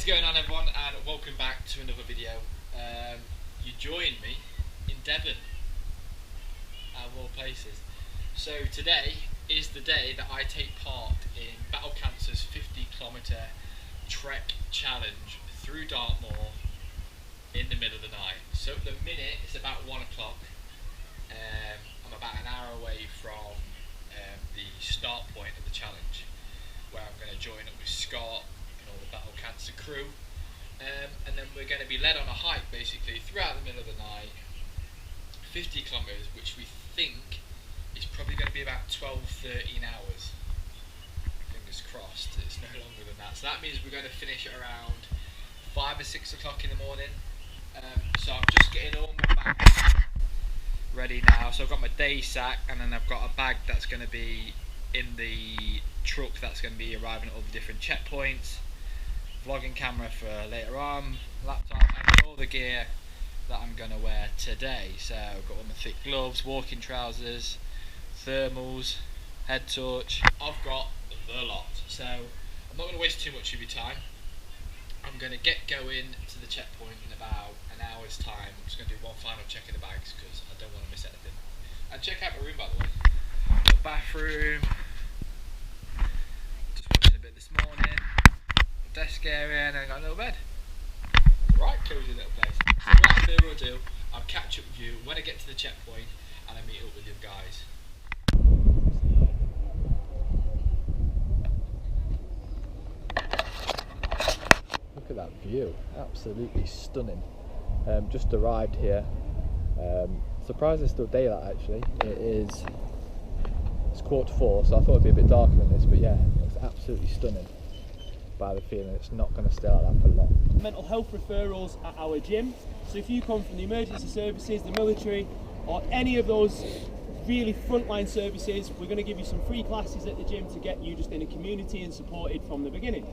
What is going on, everyone, and welcome back to another video. You joined me in Devon, out of all places. So today is the day that I take part in Battle Cancer's 50-kilometre trek challenge through Dartmoor in the middle of the night. So at the minute it's about 1 o'clock. I'm about an hour away from the start point of the challenge, where I'm going to join up with Scott and all the Battle Cancer crew, and then we're going to be led on a hike basically throughout the middle of the night, 50 kilometres, which we think is probably going to be about 12-13 hours. Fingers crossed it's no longer than that. So that means we're going to finish at around 5 or 6 o'clock in the morning. So I'm just getting all my bags ready now. So I've got my day sack, and then I've got a bag that's going to be in the truck that's going to be arriving at all the different checkpoints, vlogging camera for later on, laptop, and all the gear that I'm going to wear today. So I've got all my thick gloves, walking trousers, thermals, head torch. I've got the lot. So I'm not going to waste too much of your time. I'm going to get going to the checkpoint in about an hour's time. I'm just going to do one final check in the bags because I don't want to miss anything. And check out my room, by the way. The bathroom. Just watching a bit this morning. Desk area, and I got a little bed. Right, cozy little place. So without further ado, I'll catch up with you when I get to the checkpoint and I meet up with you guys. Look at that view, absolutely stunning. Just arrived here. Surprised it's still daylight actually. It's 4:15, so I thought it'd be a bit darker than this, but yeah, it's absolutely stunning. But I have a feeling it's not going to stay like that for long. Mental health referrals at our gym. So if you come from the emergency services, the military, or any of those really frontline services, we're going to give you some free classes at the gym to get you just in a community and supported from the beginning.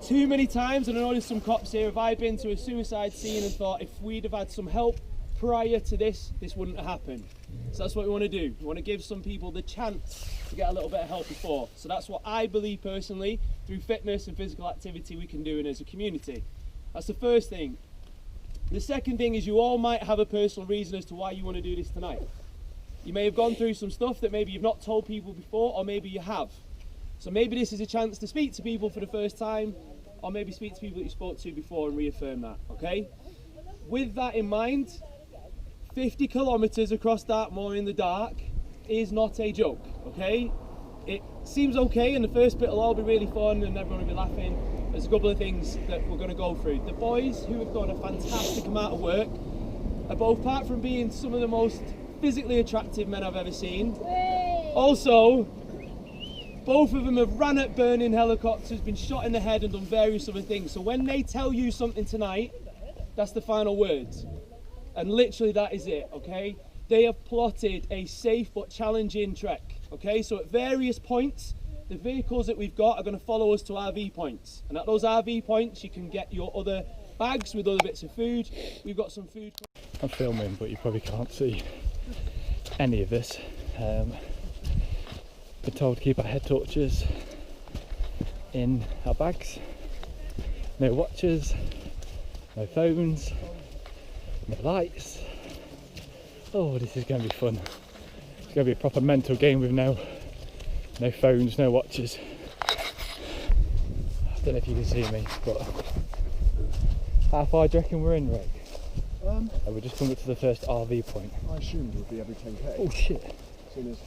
Too many times, and I know there's some cops here, have I been to a suicide scene and thought if we'd have had some help prior to this, this wouldn't have happened. So that's what we want to do. We want to give some people the chance to get a little bit of help before. So that's what I believe personally, through fitness and physical activity, we can do as a community. That's the first thing. The second thing is you all might have a personal reason as to why you want to do this tonight. You may have gone through some stuff that maybe you've not told people before, or maybe you have. So maybe this is a chance to speak to people for the first time, or maybe speak to people that you spoke to before and reaffirm that, okay? With that in mind, 50 kilometres across Dartmoor in the dark is not a joke, okay? It seems okay, and the first bit will all be really fun and everyone will be laughing. There's a couple of things that we're going to go through. The boys, who have done a fantastic amount of work, are both, apart from being some of the most physically attractive men I've ever seen, also, both of them have ran at burning helicopters, been shot in the head and done various other things. So when they tell you something tonight, that's the final words. And literally that is it, okay? They have plotted a safe but challenging trek, okay? So at various points, the vehicles that we've got are going to follow us to RV points. And at those RV points, you can get your other bags with other bits of food. We've got some food. I'm filming, but you probably can't see any of this. We're told to keep our head torches in our bags. No watches, no phones, no lights. Oh, this is going to be fun. It's going to be a proper mental game with no phones, no watches. I don't know if you can see me, but how far do you reckon we're in, Rick? We're just coming up to the first RV point. I assumed it would be every 10k. Oh shit. So there's,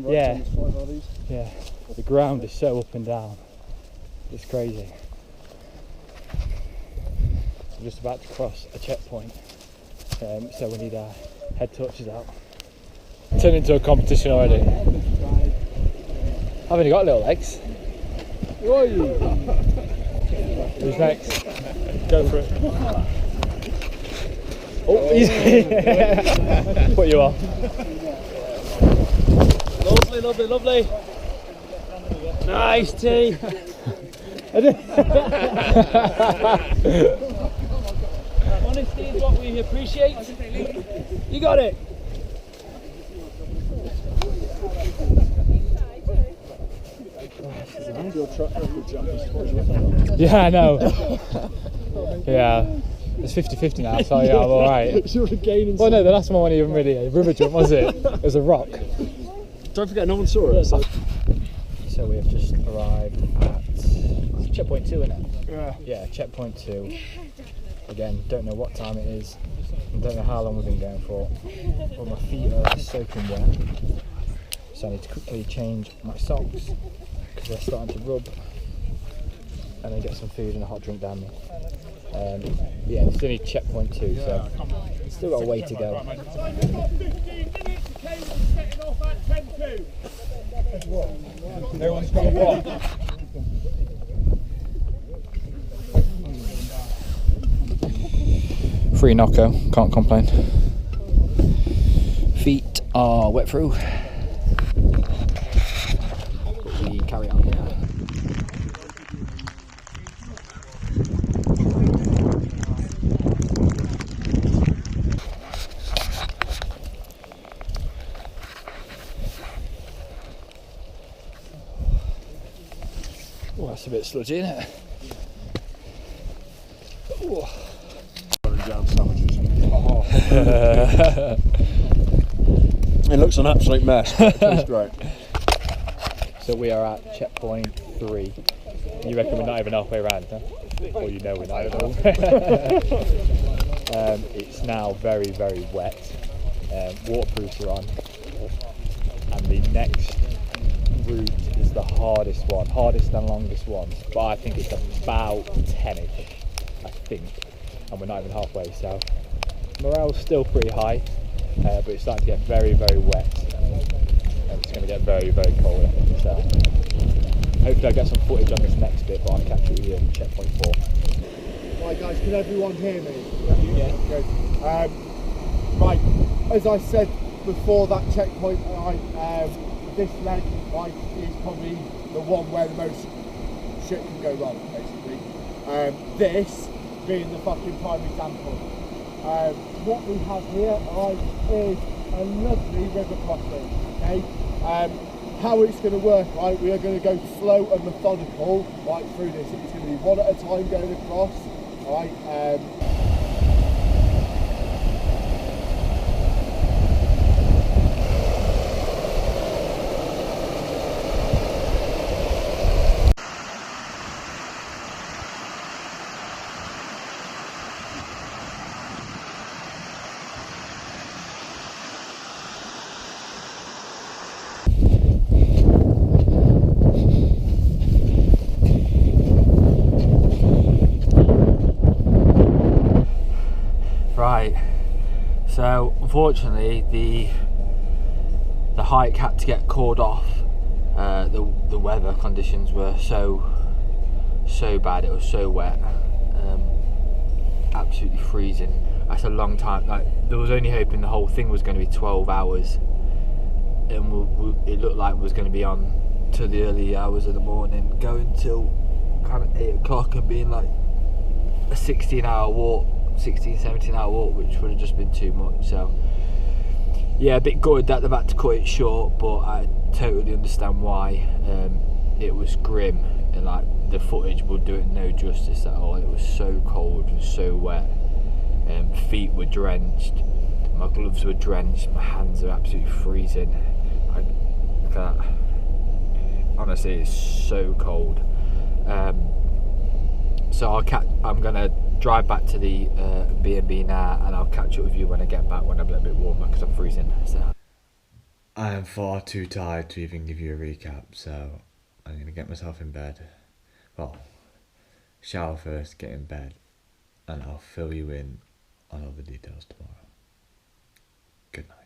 yeah. There's 5 RVs? Yeah, the ground is so up and down. It's crazy. We're just about to cross a checkpoint, so we need our head torches out. Turned into a competition already. I've only got little legs. Who are you? Who's next? Go for it. Oh, he's put you off. Lovely, lovely, lovely. Nice tea. Honesty is what we appreciate. You got it. Oh, Your track record, Jack. Yeah, I know. Yeah. It's 50-50 now, so yeah, I'm alright. You're gaining. Well, no, the last one wasn't even really a river jump, was it? It was a rock. Don't forget, no one saw it. So we have just arrived at checkpoint 2, isn't it? Yeah. Yeah, checkpoint 2. Again, don't know what time it is. Don't know how long we've been going for. But my feet are soaking wet. So I need to quickly change my socks because they're starting to rub. And then get some food and a hot drink down me. Yeah, it's only checkpoint 2, so still got a way to go. 15 minutes, setting off at 10:2. No one's got a block. Free knocko, can't complain. Feet are wet through. But we carry on. Oh, that's a bit sludgy, isn't it? Oh. It looks an absolute mess, but it tastes great. So we are at checkpoint 3. You reckon we're not even halfway around, huh? Or you know we're not even halfway. It's now very, very wet. Waterproofs are on. And the next route is the hardest one, hardest and longest one. But I think it's about 10-ish, I think. And we're not even halfway, so morale's still pretty high, but it's starting to get very, very wet, and it's going to get very, very cold, I think. So hopefully I'll get some footage on this next bit, but I'll catch you with you at checkpoint 4. Right guys, can everyone hear me? Yeah. Good. Right, as I said before that checkpoint, this leg is probably the one where the most shit can go wrong, basically. This being the fucking prime example. What we have here is a lovely river crossing. Okay, how it's going to work, right? We are going to go slow and methodical right through this. It's going to be one at a time going across. Right. Right, so unfortunately the hike had to get called off. The weather conditions were so bad, it was so wet, absolutely freezing. That's a long time. Like, there was only hoping the whole thing was going to be 12 hours, and it looked like it was going to be on to the early hours of the morning, going till kind of 8 o'clock and being like a 16-hour walk. 17-hour walk, which would have just been too much. So yeah, a bit good that they've had to cut it short, but I totally understand why. It was grim, and like the footage would do it no justice at all. It was so cold and so wet. Feet were drenched, my gloves were drenched, my hands are absolutely freezing. Look at that. Honestly, it's so cold. So I'm gonna drive back to the B&B now, and I'll catch up with you when I get back, when I'm a little bit warmer, because I'm freezing. So I am far too tired to even give you a recap, so I'm going to get myself in bed. Well, shower first, get in bed, and I'll fill you in on all the details tomorrow. Good night.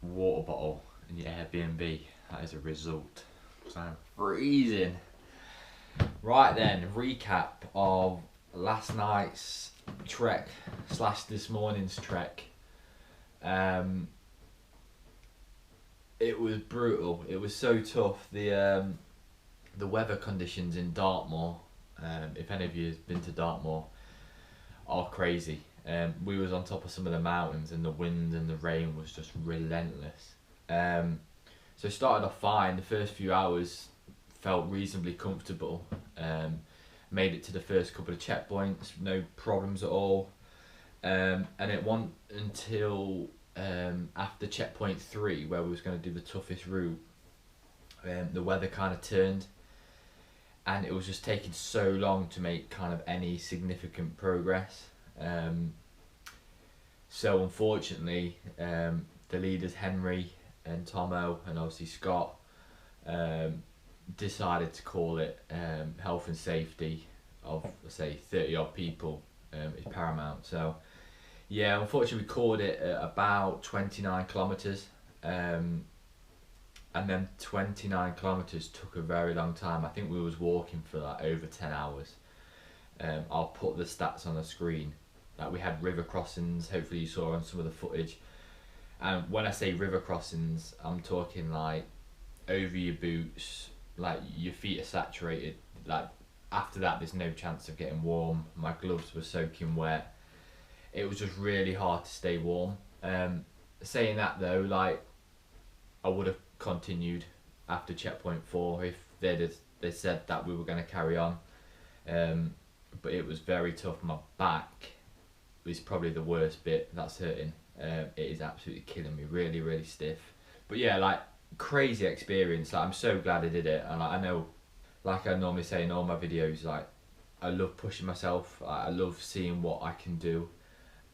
Water bottle in your Airbnb, that is a result, because I'm freezing. Right then, recap of last night's trek / this morning's trek. It was brutal, it was so tough. The the weather conditions in Dartmoor, if any of you have been to Dartmoor, are crazy. We was on top of some of the mountains and the wind and the rain was just relentless. So it started off fine. The first few hours felt reasonably comfortable. Made it to the first couple of checkpoints, no problems at all. And it wasn't until after checkpoint 3, where we was going to do the toughest route, the weather kind of turned, and it was just taking so long to make kind of any significant progress. So unfortunately, the leaders Henry and Tomo and obviously Scott decided to call it health and safety of, say, 30 odd people is paramount. So yeah, unfortunately we called it at about 29 kilometres, and then 29 kilometres took a very long time. I think we was walking for like over 10 hours. I'll put the stats on the screen. Like, we had river crossings, hopefully you saw on some of the footage. And when I say river crossings, I'm talking like over your boots, like your feet are saturated. Like, after that there's no chance of getting warm. My gloves were soaking wet. It was just really hard to stay warm. Saying that though, like, I would have continued after checkpoint 4 if they said that we were going to carry on. But it was very tough. My back is probably the worst bit. That's hurting. It is absolutely killing me. Really, really stiff. But yeah, like, crazy experience. Like, I'm so glad I did it. And like, I know, like I normally say in all my videos, like, I love pushing myself. I love seeing what I can do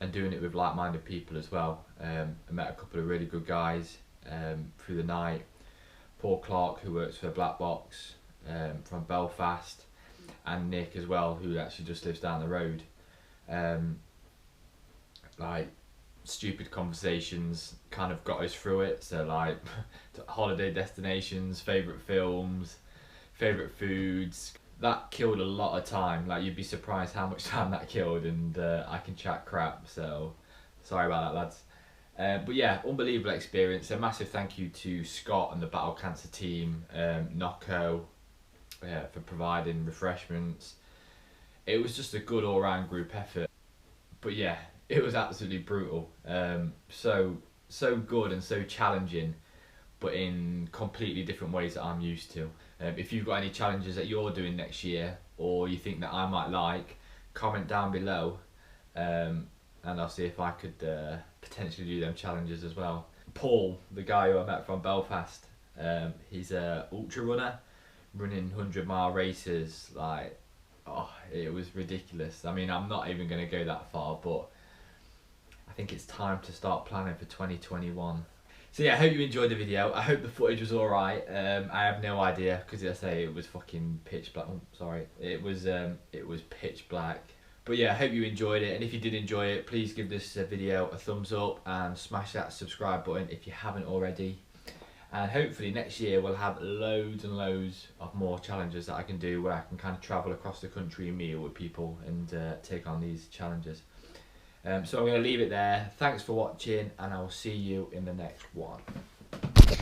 and doing it with like-minded people as well. I met a couple of really good guys through the night. Paul Clark, who works for Black Box from Belfast, and Nick as well, who actually just lives down the road. Like, stupid conversations kind of got us through it. So like holiday destinations, favourite films, favourite foods. That killed a lot of time. Like, you'd be surprised how much time that killed, and I can chat crap, so sorry about that, lads. But yeah, unbelievable experience. A massive thank you to Scott and the Battle Cancer team, Nocco, for providing refreshments. It was just a good all-round group effort. But yeah, it was absolutely brutal. So good and so challenging, but in completely different ways that I'm used to. If you've got any challenges that you're doing next year, or you think that I might like, comment down below, and I'll see if I could potentially do them challenges as well. Paul, the guy who I met from Belfast, he's a ultra runner, running 100-mile races. Like, oh, it was ridiculous. I mean, I'm not even going to go that far, but I think it's time to start planning for 2021. So yeah, I hope you enjoyed the video. I hope the footage was alright. I have no idea, because I say it was fucking pitch black. Oh, sorry, it was pitch black. But yeah, I hope you enjoyed it, and if you did enjoy it, please give this video a thumbs up and smash that subscribe button if you haven't already. And hopefully next year we'll have loads and loads of more challenges that I can do, where I can kind of travel across the country and meet with people and take on these challenges. So I'm going to leave it there. Thanks for watching, and I will see you in the next one.